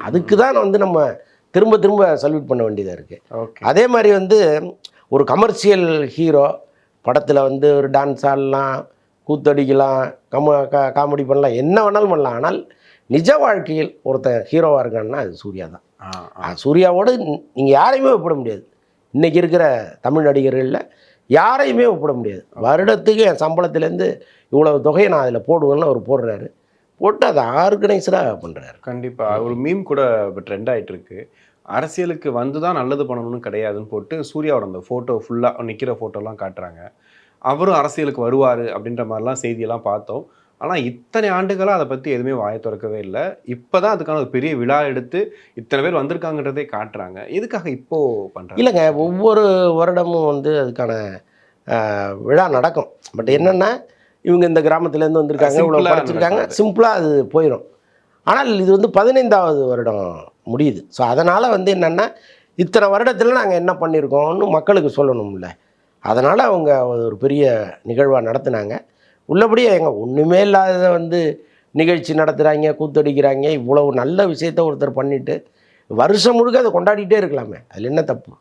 அதுக்கு தான் வந்து நம்ம திரும்ப திரும்ப சல்யூட் பண்ண வேண்டியதாக இருக்குது. ஓகே. அதே மாதிரி வந்து ஒரு கமர்ஷியல் ஹீரோ படத்தில் வந்து ஒரு டான்ஸ் ஆடலாம், கூத்தடிக்கலாம், காமெடி பண்ணலாம், என்ன வேணாலும் பண்ணலாம். ஆனால் நிஜ வாழ்க்கையில் ஒருத்தன் ஹீரோவாக இருக்கான்னா அது சூர்யா தான். சூர்யாவோடு நீங்கள் யாரையுமே ஒப்பிட முடியாது. இன்றைக்கி இருக்கிற தமிழ் நடிகர்களில் யாரையுமே ஒப்பிட முடியாது. வருடத்துக்கு என் சம்பளத்துலேருந்து இவ்வளவு தொகையை நான் அதில் போடுவேன்னு அவர் போடுறாரு. போட்டு அதை ஆர்கனைஸ்டாக பண்ணுறாரு. கண்டிப்பாக. ஒரு மீம் கூட இப்போ ட்ரெண்ட் ஆகிட்டு இருக்கு. அரசியலுக்கு வந்து தான் நல்லது பண்ணணும்னு கிடையாதுன்னு போட்டு சூர்யாவோட அந்த ஃபோட்டோ ஃபுல்லாக நிற்கிற ஃபோட்டோலாம் காட்டுறாங்க. அவரும் அரசியலுக்கு வருவார் அப்படின்ற மாதிரிலாம் செய்தியெல்லாம் பார்த்தோம். ஆனால் இத்தனை ஆண்டுகளாக அதை பற்றி எதுவுமே வாயை திறக்கவே இல்லை. இப்போ தான் அதுக்கான ஒரு பெரிய விழா எடுத்து இத்தனை பேர் வந்திருக்காங்கன்றதே காட்டுறாங்க. எதுக்காக இப்போது பண்ணுறாங்க? இல்லைங்க, ஒவ்வொரு வருடமும் வந்து அதுக்கான விழா நடக்கும். பட் என்னென்னா இவங்க இந்த கிராமத்துலேருந்து வந்திருக்காங்க, இவ்வளோ படிச்சிருக்காங்க, சிம்பிளாக அது போயிடும். ஆனால் இது வந்து 15வது வருடம் முடியுது. ஸோ அதனால் வந்து என்னென்னா இத்தனை வருடத்தில் நாங்கள் என்ன பண்ணியிருக்கோம்னு மக்களுக்கு சொல்லணும்ல. அதனால் அவங்க ஒரு பெரிய நிகழ்வாக நடத்துனாங்க. உள்ளபடியே எங்க ஒன்றுமே இல்லாததை வந்து நிகழ்ச்சி நடத்துகிறாங்க, கூத்தடிக்கிறாங்க. இவ்வளவு நல்ல விஷயத்த ஒருத்தர் பண்ணிவிட்டு வருஷம் முழுக்க அதை கொண்டாடிட்டே இருக்கலாமே, அதில் என்ன தப்பு?